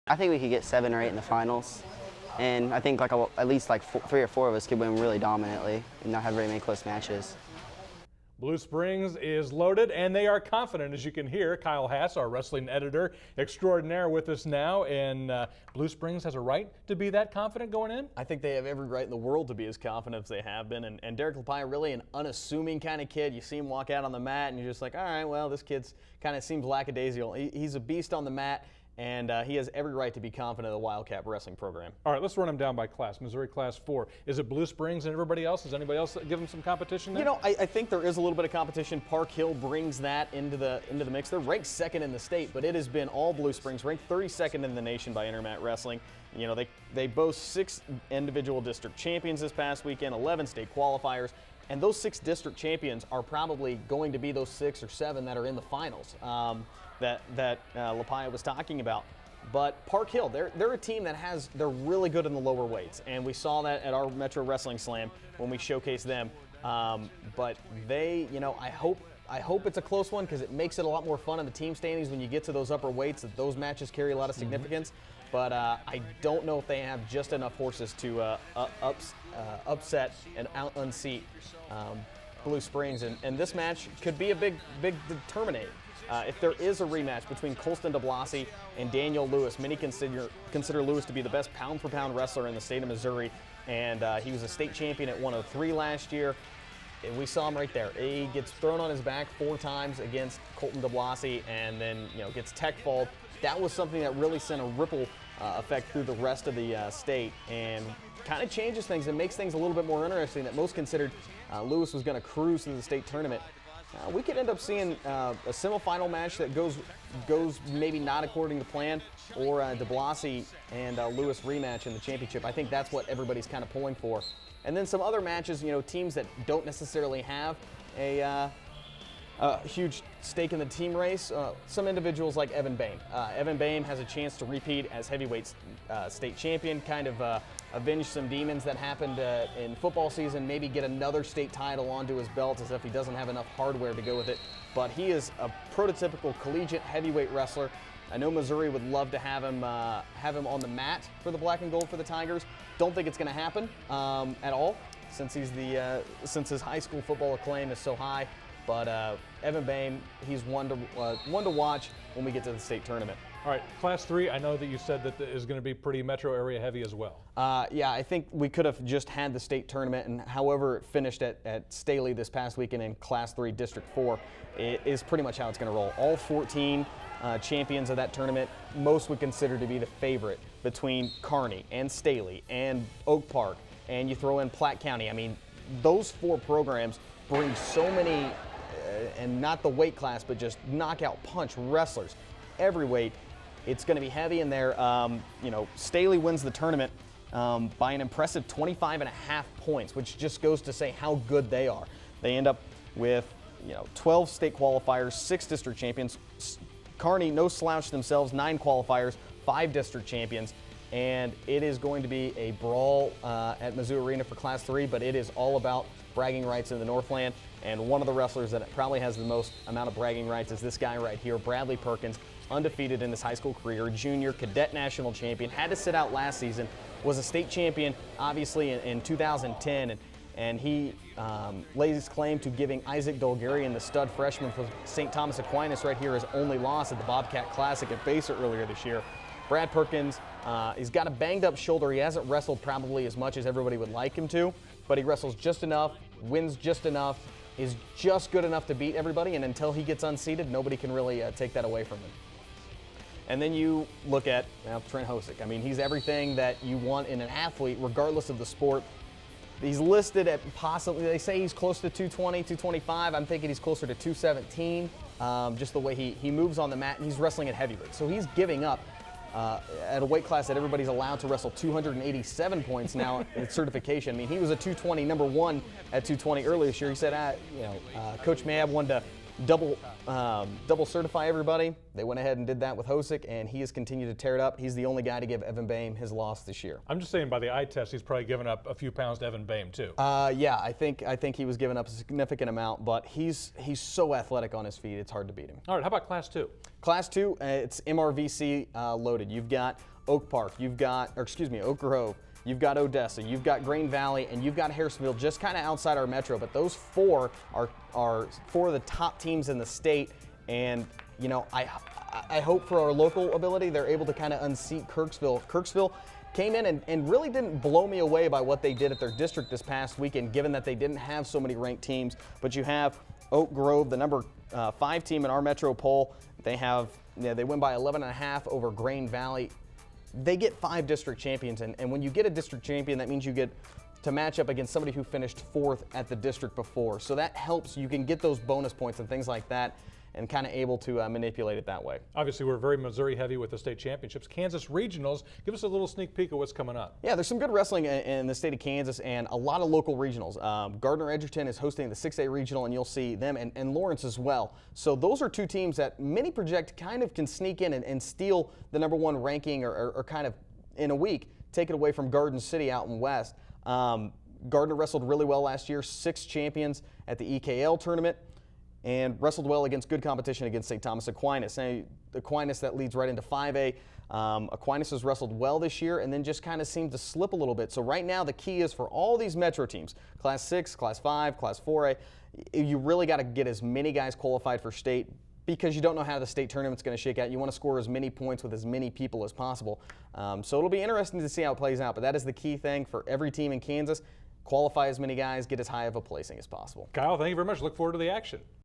I think we could get 7 or 8 in the finals, and I think at least 3 or 4 of us could win really dominantly and not have very many close matches. Blue Springs is loaded, and they are confident, as you can hear. Kyle Hass, our wrestling editor extraordinaire, with us now, and Blue Springs has a right to be that confident going in? I think they have every right in the world to be as confident as they have been, and Derek Lapaya, really an unassuming kind of kid. You see him walk out on the mat, and you're just like, all right, well, this kid's kind of seems lackadaisical. He's a beast on the mat, and he has every right to be confident of the Wildcat wrestling program. All right, let's run them down by class. Missouri Class 4. Is it Blue Springs and everybody else? Does anybody else give them some competition there? You know, I think there is a little bit of competition. Park Hill brings that into the mix. They're ranked 2nd in the state, but it has been all Blue Springs, ranked 32nd in the nation by Intermat Wrestling. You know, they boast 6 individual district champions this past weekend, 11 state qualifiers, and those 6 district champions are probably going to be those 6 or 7 that are in the finals that Lapaya was talking about. But Park Hill, they're a team that they're really good in the lower weights, and we saw that at our Metro Wrestling Slam when we showcased them. But they, you know, I hope it's a close one, because it makes it a lot more fun in the team standings when you get to those upper weights. That those matches carry a lot of significance. But I don't know if they have just enough horses to upset and unseat Blue Springs, and this match could be a big determinant. If there is a rematch between Colston DeBlasi and Daniel Lewis, many consider Lewis to be the best pound-for-pound wrestler in the state of Missouri, and he was a state champion at 103 last year. And we saw him right there. He gets thrown on his back 4 times against Colton DeBlasi, and then gets tech-falled. That was something that really sent a ripple effect through the rest of the state, and kind of changes things and makes things a little bit more interesting. That most considered Lewis was going to cruise through the state tournament. We could end up seeing a semifinal match that goes maybe not according to plan, or DeBlasi and Lewis rematch in the championship. I think that's what everybody's kind of pulling for. And then some other matches, teams that don't necessarily have a huge stake in the team race. Some individuals like Evan Boehm. Evan Boehm has a chance to repeat as heavyweight state champion, kind of avenge some demons that happened in football season, maybe get another state title onto his belt, as if he doesn't have enough hardware to go with it. But he is a prototypical collegiate heavyweight wrestler. I know Missouri would love to have him on the mat for the black and gold for the Tigers. Don't think it's going to happen at all, since his high school football acclaim is so high. But Evan Boehm, he's one to watch when we get to the state tournament. All right, Class 3, I know that you said that is going to be pretty metro area heavy as well. Yeah, I think we could have just had the state tournament, and however it finished at Staley this past weekend in Class 3 District 4, it is pretty much how it's going to roll. All 14 champions of that tournament, most would consider to be the favorite between Kearney and Staley and Oak Park, and you throw in Platte County. I mean, those 4 programs bring so many, and not the weight class, but just knockout punch wrestlers, every weight. It's going to be heavy in there. Staley wins the tournament by an impressive 25.5 points, which just goes to say how good they are. They end up with 12 state qualifiers, 6 district champions. Kearney, no slouch themselves, 9 qualifiers, 5 district champions. And it is going to be a brawl at Mizzou Arena for Class 3, but it is all about bragging rights in the Northland. And one of the wrestlers that probably has the most amount of bragging rights is this guy right here, Bradley Perkins, undefeated in his high school career, junior cadet national champion, had to sit out last season, was a state champion obviously in 2010, and he lays claim to giving Isaac Dolgarian, the stud freshman from St. Thomas Aquinas right here, his only loss at the Bobcat Classic at Baser earlier this year. Brad Perkins, he's got a banged up shoulder. He hasn't wrestled probably as much as everybody would like him to, but he wrestles just enough, wins just enough, is just good enough to beat everybody, and until he gets unseated, nobody can really take that away from him. And then you look at Trent Hosick. I mean, he's everything that you want in an athlete, regardless of the sport. He's listed at possibly, they say he's close to 220, 225. I'm thinking he's closer to 217, just the way he moves on the mat, and he's wrestling at heavyweight. So he's giving up at a weight class that everybody's allowed to wrestle 287 points now in certification. I mean, he was a 220, number 1 at 220 earlier this year. He said, Coach Mayab wanted to double certify everybody. They went ahead and did that with Hosick, and he has continued to tear it up. He's the only guy to give Evan Boehm his loss this year. I'm just saying, by the eye test, he's probably given up a few pounds to Evan Boehm too. Yeah, I think he was giving up a significant amount, but he's so athletic on his feet, it's hard to beat him. All right, how about Class 2? Class 2, it's MRVC loaded. You've got Oak Park, Oak Grove, you've got Odessa, you've got Grain Valley, and you've got Harrisonville just kind of outside our metro. But those four are four of the top teams in the state. And, you know, I hope for our local ability they're able to kind of unseat Kirksville. Kirksville came in and really didn't blow me away by what they did at their district this past weekend, given that they didn't have so many ranked teams. But you have Oak Grove, the number 5 team in our metro poll. They win by 11.5 over Grain Valley. They get 5 district champions, and when you get a district champion, that means you get to match up against somebody who finished 4th at the district before. So that helps. You can get those bonus points and things like that, and kind of able to manipulate it that way. Obviously, we're very Missouri heavy with the state championships. Kansas Regionals, give us a little sneak peek of what's coming up. Yeah, there's some good wrestling in the state of Kansas and a lot of local regionals. Gardner Edgerton is hosting the 6A regional, and you'll see them, and Lawrence as well. So those are 2 teams that many project kind of can sneak in and steal the #1 ranking or kind of in a week take it away from Garden City out in West. Gardner wrestled really well last year, 6 champions at the EKL tournament, and wrestled well against good competition against St. Thomas Aquinas. Now, Aquinas, that leads right into 5A. Aquinas has wrestled well this year and then just kind of seemed to slip a little bit. So right now the key is for all these metro teams, Class 6, Class 5, Class 4A, you really got to get as many guys qualified for state because you don't know how the state tournament's going to shake out. You want to score as many points with as many people as possible. So it'll be interesting to see how it plays out, but that is the key thing for every team in Kansas. Qualify as many guys, get as high of a placing as possible. Kyle, thank you very much. Look forward to the action.